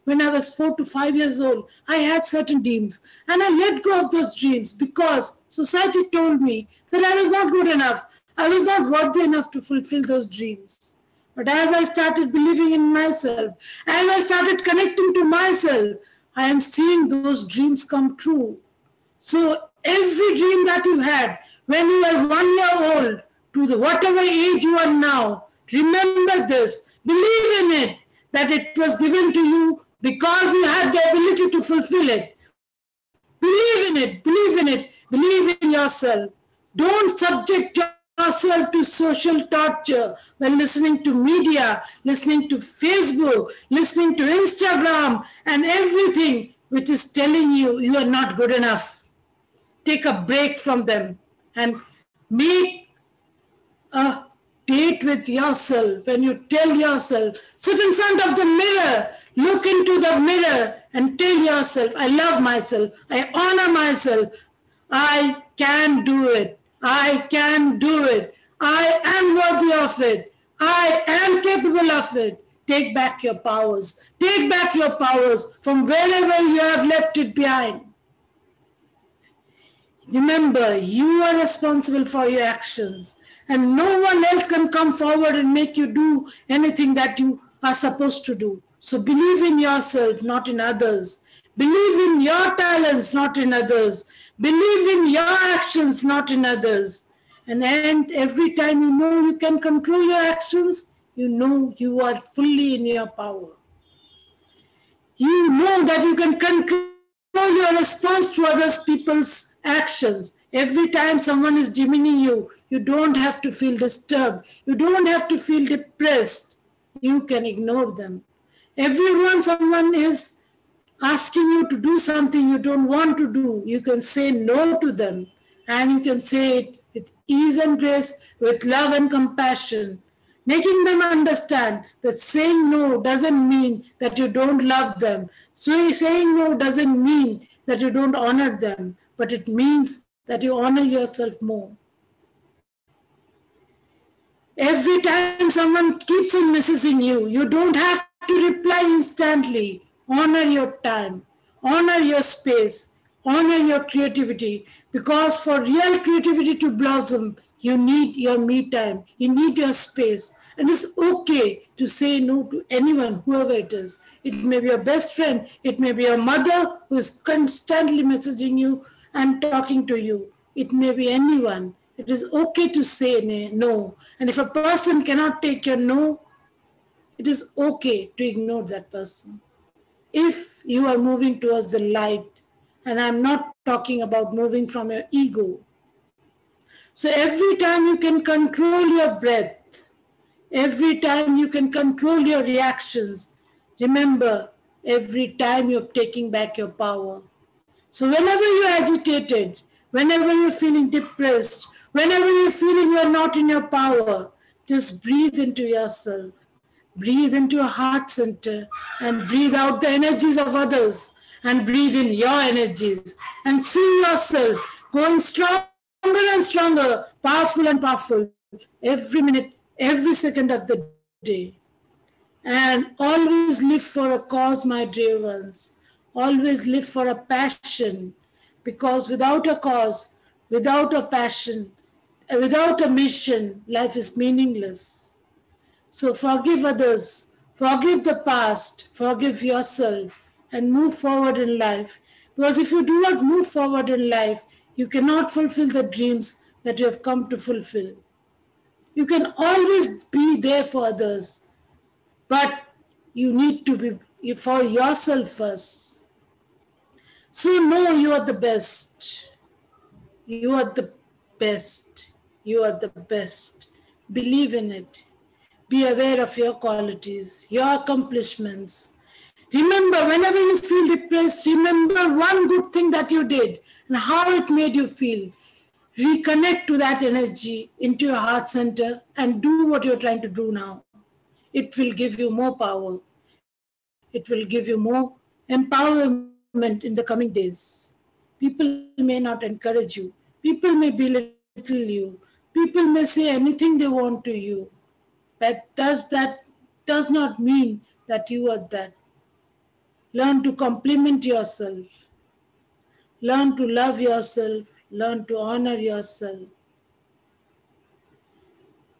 When I was 4 to 5 years old, I had certain dreams, and I let go of those dreams because society told me that I was not good enough. I was not worthy enough to fulfill those dreams. But as I started believing in myself, as I started connecting to myself, I am seeing those dreams come true. So every dream that you had, when you were 1 year old to the whatever age you are now, remember this, believe in it, that it was given to you because you had the ability to fulfill it. Believe in it, believe in it, believe in yourself. Don't subject yourself to social torture by listening to media, listening to Facebook, listening to Instagram, and everything which is telling you you are not good enough. Take a break from them and make a date with yourself. When you tell yourself, sit in front of the mirror, look into the mirror and tell yourself, I love myself, I honor myself, I can do it, I can do it, I am worthy of it, I am capable of it. Take back your powers. Take back your powers from wherever you have left it behind. Remember, you are responsible for your actions, and no one else can come forward and make you do anything that you are supposed to do. So believe in yourself, not in others. Believe in your talents, not in others. Believe in your actions, not in others. And every time you know you can control your actions, you know you are fully in your power. You know that you can control your response to other people's actions. Every time someone is demeaning you, you don't have to feel disturbed. You don't have to feel depressed. You can ignore them. Everyone, someone is asking you to do something you don't want to do, you can say no to them. And you can say it with ease and grace, with love and compassion, making them understand that saying no doesn't mean that you don't love them. So saying no doesn't mean that you don't honor them, but it means that you honor yourself more. Every time someone keeps on messaging you, you don't have to reply instantly. Honor your time, honor your space, honor your creativity, because for real creativity to blossom, you need your me time, you need your space. And it's okay to say no to anyone, whoever it is. It may be your best friend, it may be your mother who is constantly messaging you and talking to you. It may be anyone. It is okay to say no. And if a person cannot take your no, it is okay to ignore that person. If you are moving towards the light, and I'm not talking about moving from your ego. So every time you can control your breath, every time you can control your reactions, remember, every time you're taking back your power. So whenever you're agitated, whenever you're feeling depressed, whenever you're feeling you're not in your power, just breathe into yourself. Breathe into your heart center and breathe out the energies of others and breathe in your energies and see yourself going stronger and stronger, powerful and powerful every minute, every second of the day. And always live for a cause, my dear ones. Always live for a passion, because without a cause, without a passion, without a mission, life is meaningless. So forgive others, forgive the past, forgive yourself, and move forward in life. Because if you do not move forward in life, you cannot fulfill the dreams that you have come to fulfill. You can always be there for others, but you need to be for yourself first. So know you are the best. You are the best. You are the best. Believe in it. Be aware of your qualities, your accomplishments. Remember, whenever you feel depressed, remember one good thing that you did and how it made you feel. Reconnect to that energy into your heart center and do what you're trying to do now. It will give you more power. It will give you more empowerment in the coming days. People may not encourage you. People may belittle you. People may say anything they want to you. But that does not mean that you are that. Learn to compliment yourself. Learn to love yourself. Learn to honor yourself.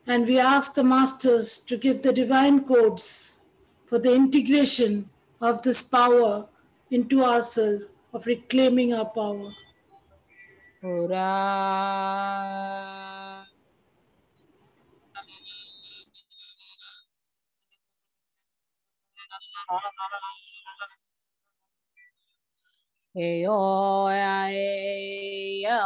And we ask the masters to give the divine codes for the integration of this power into ourselves, of reclaiming our power. Ura. Eyo ya eyo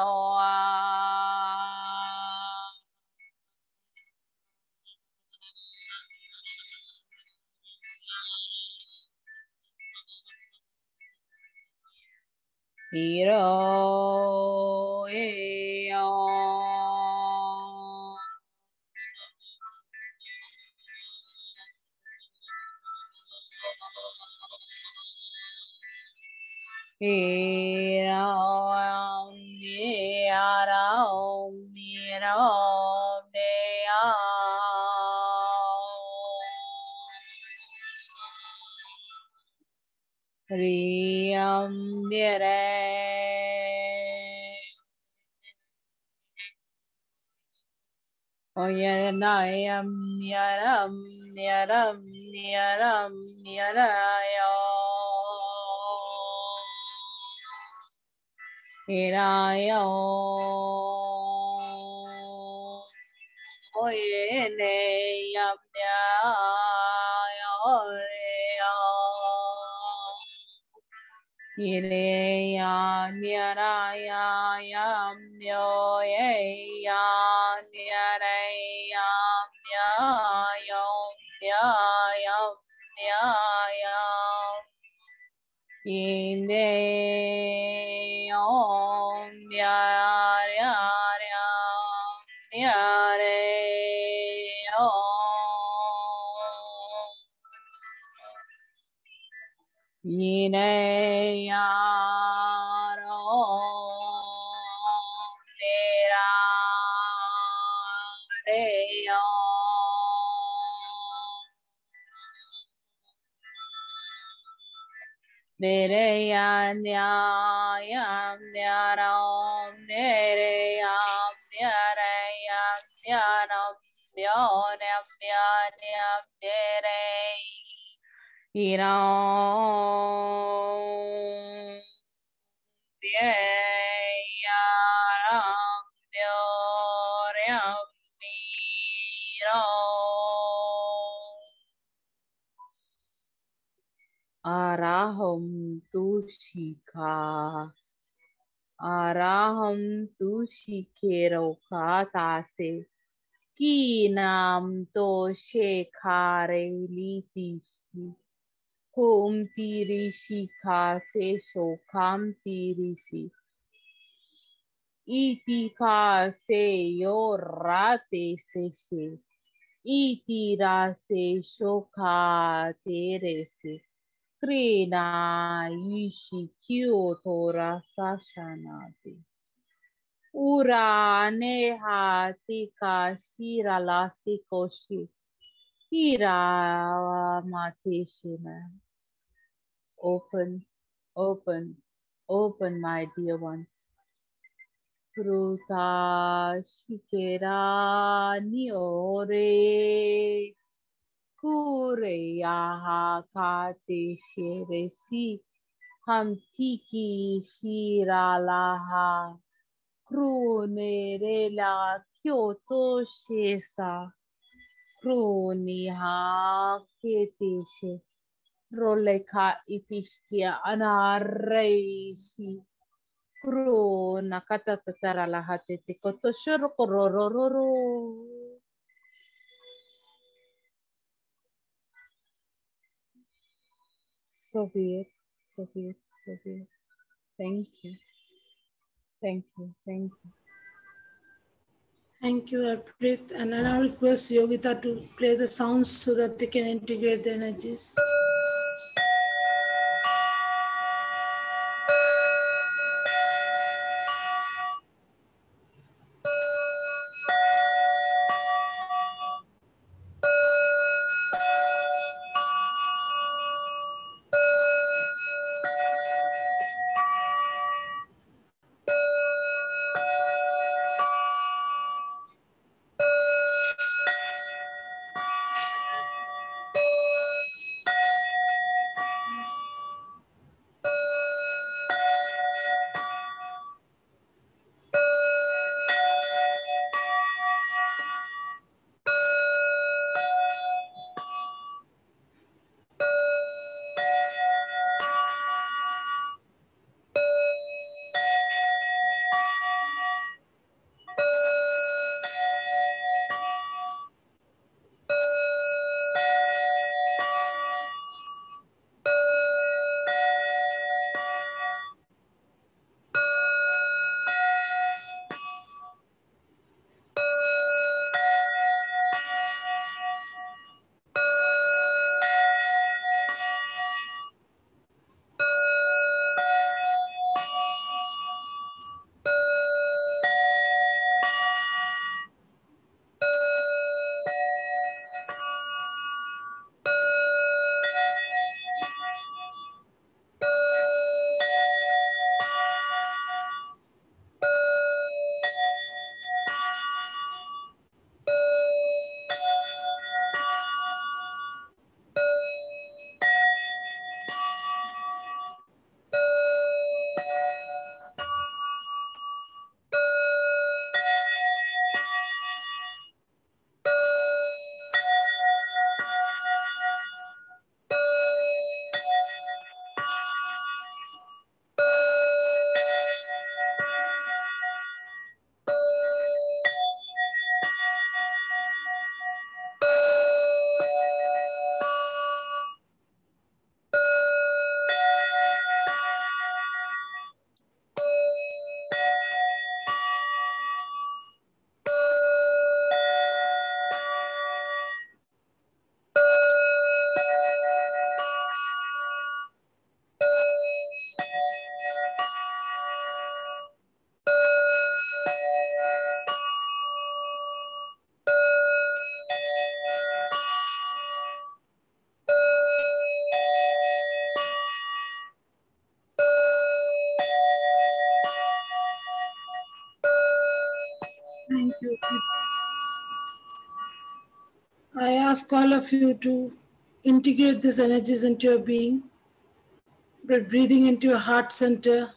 Iro eyo Riyam dire Oyanayam Yaram Yaram Yaram Yarayo Hirayo Oyene Yam Yayo Ireya Nyaraya Yam Yoya Nyaraya Yam Yayam Yayam Inde Om Nyarya Nyare Yine yaro nera reyo Nereyam nyayam nyaram nereyam nyarayam nyaram nyaram nyaram nerey Iram Yaram Nyoram Niram Araham tu shikero katase ki nam to shekhare litishi Kum tirishi kase shokam tirishi iti kase yorate seshe iti rase shoka terese krina yishi kyoto rasashanate ura neha tika shira lasi koshi ira mateshina Open, open, my dear ones. Kruta shikera niore kureyaha kate sheresi hamtiki shiralaha krunerela kyoto shesa kruniha keteshe Roleka itishkia anareishi kro nakata tatara lahate tikoto shoro kororororo. So weird. Thank you. Thank you, Harpreet. And I now request Yogita to play the sounds so that they can integrate the energies. Thank you. I ask all of you to integrate these energies into your being by breathing into your heart center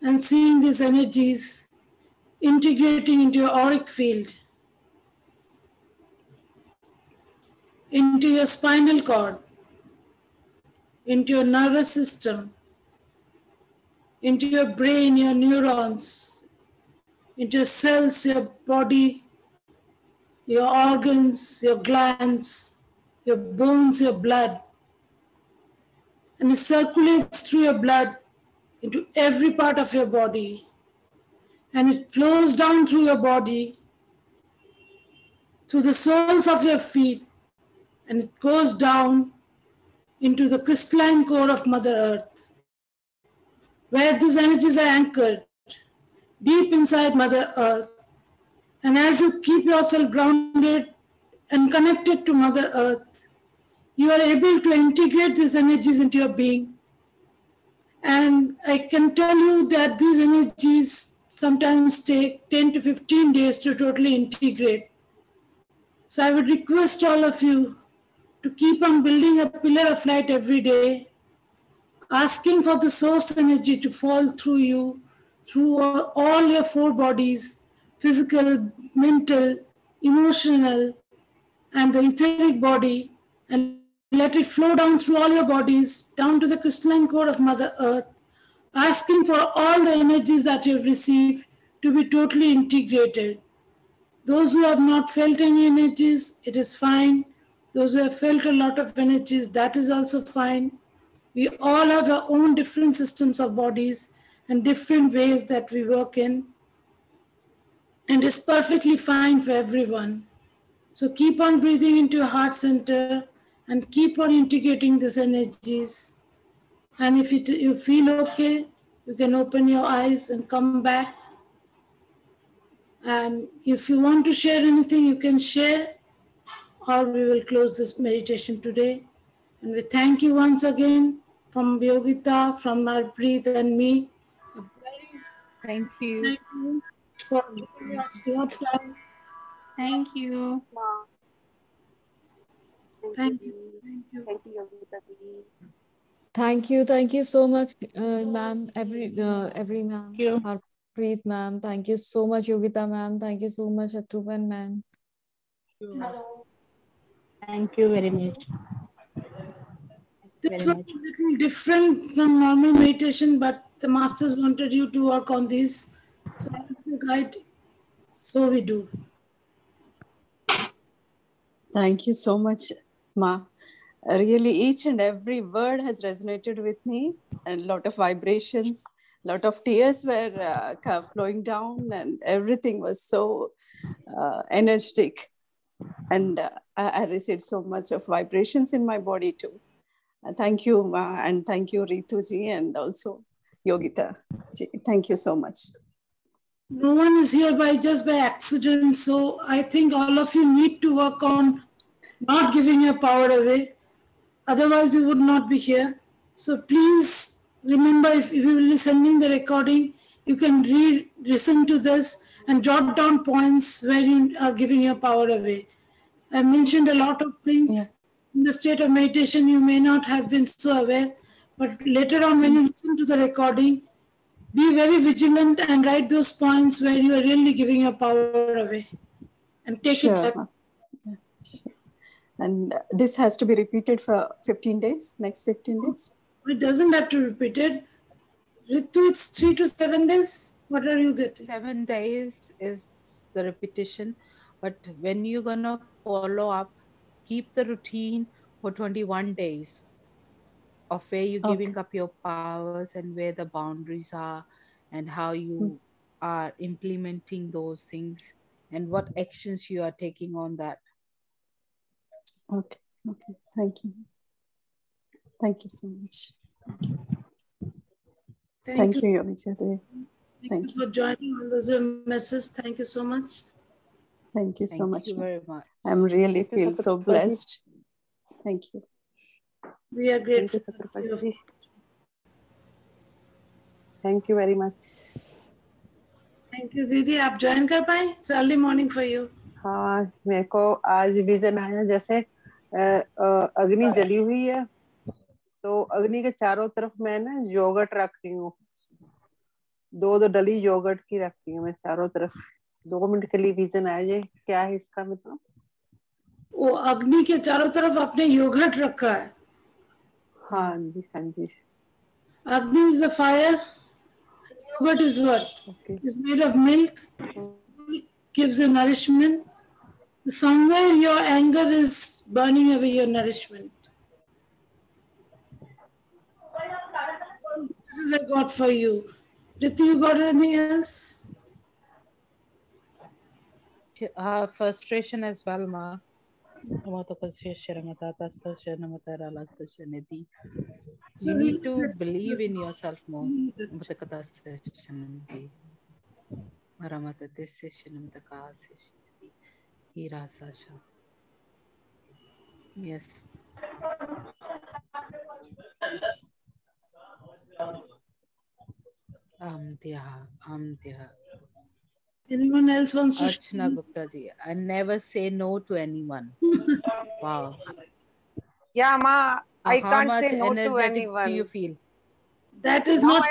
and seeing these energies integrating into your auric field, into your spinal cord, into your nervous system, into your brain, your neurons, into your cells, your body, your organs, your glands, your bones, your blood. And it circulates through your blood into every part of your body. And it flows down through your body, through the soles of your feet, and it goes down into the crystalline core of Mother Earth, where these energies are anchored deep inside Mother Earth. And as you keep yourself grounded and connected to Mother Earth, you are able to integrate these energies into your being. And I can tell you that these energies sometimes take 10 to 15 days to totally integrate. So I would request all of you to keep on building a pillar of light every day, asking for the source energy to fall through you, through all your four bodies, physical, mental, emotional, and the etheric body, and let it flow down through all your bodies, down to the crystalline core of Mother Earth, asking for all the energies that you've received to be totally integrated. Those who have not felt any energies, it is fine. Those who have felt a lot of energies, that is also fine. We all have our own different systems of bodies and different ways that we work in, and it's perfectly fine for everyone. So keep on breathing into your heart center and keep on integrating these energies. And if you feel okay, you can open your eyes and come back. And if you want to share anything, you can share, or we will close this meditation today. And we thank you once again from Yogita, from Harpreet and me. Thank you. Thank you for giving us your time. Thank you. Thank you. Thank you. Thank you, Yogita ji. Thank you so much, ma'am. Every ma'am. Thank you. Harpreet ma'am. Thank you so much, Yogita ma'am. Thank you so much, Atrupan ma'am. Thank you very much. This was a little different from normal meditation, but the masters wanted you to work on this. So as the guide, so we do. Thank you so much, Ma. Really, each and every word has resonated with me, and a lot of vibrations, a lot of tears were flowing down, and everything was so energetic. And I received so much of vibrations in my body too. Thank you, Ma, and thank you, Ritu ji, and also Yogita ji. Thank you so much. No one is here just by accident. So I think all of you need to work on not giving your power away. Otherwise, you would not be here. So please remember, if you will be sending the recording, you can listen to this and jot down points where you are giving your power away. I mentioned a lot of things. Yeah. In the state of meditation, you may not have been so aware, but later on when you listen to the recording, be very vigilant and write those points where you are really giving your power away and take it back. Ma. Yeah, sure. And this has to be repeated for 15 days, next 15 days. It doesn't have to repeat it. Ritu, it's 3 to 7 days. What are you getting? 7 days is the repetition, but when you're gonna follow up, keep the routine for 21 days of where you're giving up your powers and where the boundaries are and how you are implementing those things and what actions you are taking on that. Okay. Thank you. Thank you so much. Thank you, Yogita. Thank you for joining on those messages. Thank you so much. Thank you so much. Thank you very much. I'm really feel so blessed. Thank you. We are grateful. Thank you, Thank you very much. Thank you दीदी, आप join कर पाए? It's early morning for you. हाँ, मेरे को आज vision आया जैसे अग्नि जली हुई है, तो अग्नि के चारों तरफ मैं ना योगर्ट रख रही हूँ, दो डली योगर्ट की रखती हूँ मैं चारों तरफ। 2 मिनट के लिए विजन आया, ये क्या है इसका मतलब? वो अग्नि के चारों तरफ आपने योगर्ट रखा है। हाँ जी, हाँ जी। Agni is the fire. Yogurt is what? Okay. It's made of milk. Gives you nourishment. Somewhere your anger is burning away your nourishment. This is a God for you. Ritu, you got anything else? Frustration as well, ma. You need to believe in yourself more. Yes. Anyone else wants to Archana Gupta ji, I never say no to anyone. Wow. Yeah, ma, I How can't much say no to energetic anyone. do you feel? That is Now not.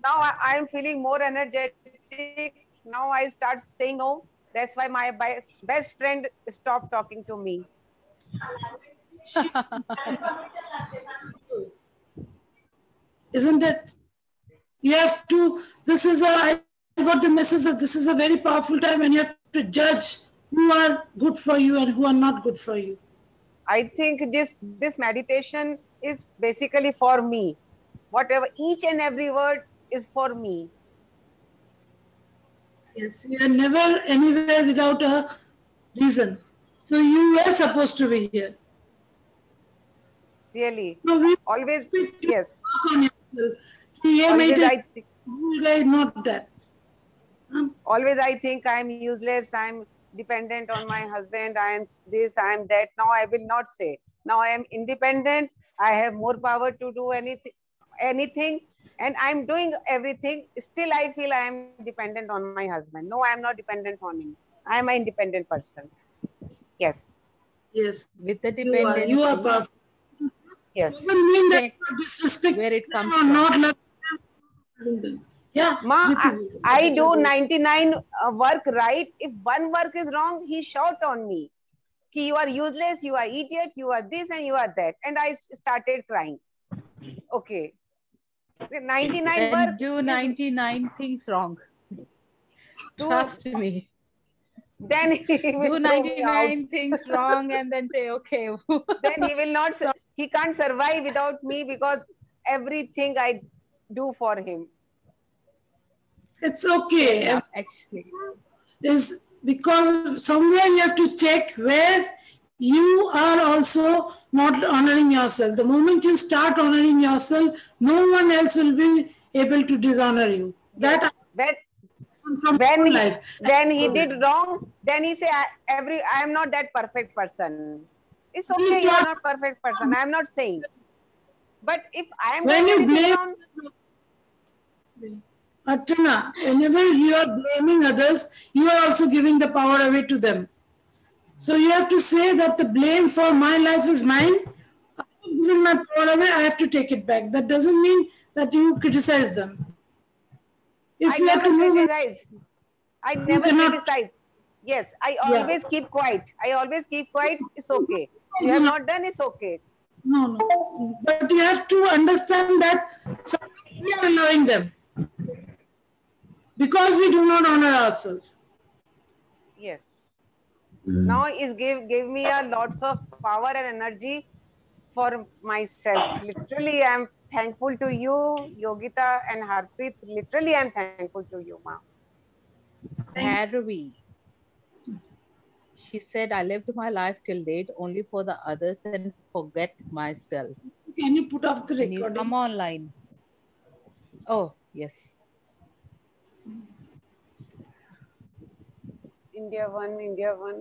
I am feeling more energetic. Now I start saying no. That's why my best friend stopped talking to me. Isn't it? You have to, I got the message that this is a very powerful time and you have to judge who are good for you and who are not good for you. I think this meditation is basically for me. Whatever, each and every word is for me. Yes, we are never anywhere without a reason. So you were supposed to be here. Really. So we Always, expect you yes. to work on yourself. Not that. Always I think I am useless, I am dependent on my husband, I am this, I am that. Now I will not say. Now I am independent, I have more power to do anything, and I am doing everything. Still I feel I am dependent on my husband. No, I am not dependent on him. I am an independent person. Yes. Yes. With the dependency. You are powerful. Yes. Doesn't mean that disrespect where it comes or from. not loving them. Yeah. Ma, I do 99 work right. If one work is wrong, he shout on me. Ki, you are useless, you are idiot, you are this and you are that. And I started crying. Okay. 99 then work. Do 99 things wrong. Trust me. Then he will do throw me out. 99 things wrong and then say, okay. Then he will not, he can't survive without me because everything I do for him. It's okay. Yeah, actually. Is because somewhere you have to check where you are also not honoring yourself. The moment you start honoring yourself, no one else will be able to dishonor you. Yes. That when he did wrong, then he say, I am not that perfect person. It's okay, you are not perfect person. I am not saying. But if I am when doing you blame wrong, Archana, whenever you are blaming others, you are also giving the power away to them. So you have to say that the blame for my life is mine. I have given my power away, I have to take it back. That doesn't mean that you criticize them. If I you have never to criticize. I never criticize. Yes, I always keep quiet. I always keep quiet. It's okay. You have not done, it's okay. No. But you have to understand that we are allowing them. Because we do not honor ourselves. Yes. Now it gave me a lots of power and energy for myself. Literally, I am thankful to you, Yogita and Harpreet. Literally, I am thankful to you, ma. Harvey. She said, I lived my life till date only for the others and forget myself. Can you put off the Can recording? you come online? Oh, yes. India 1, India 1.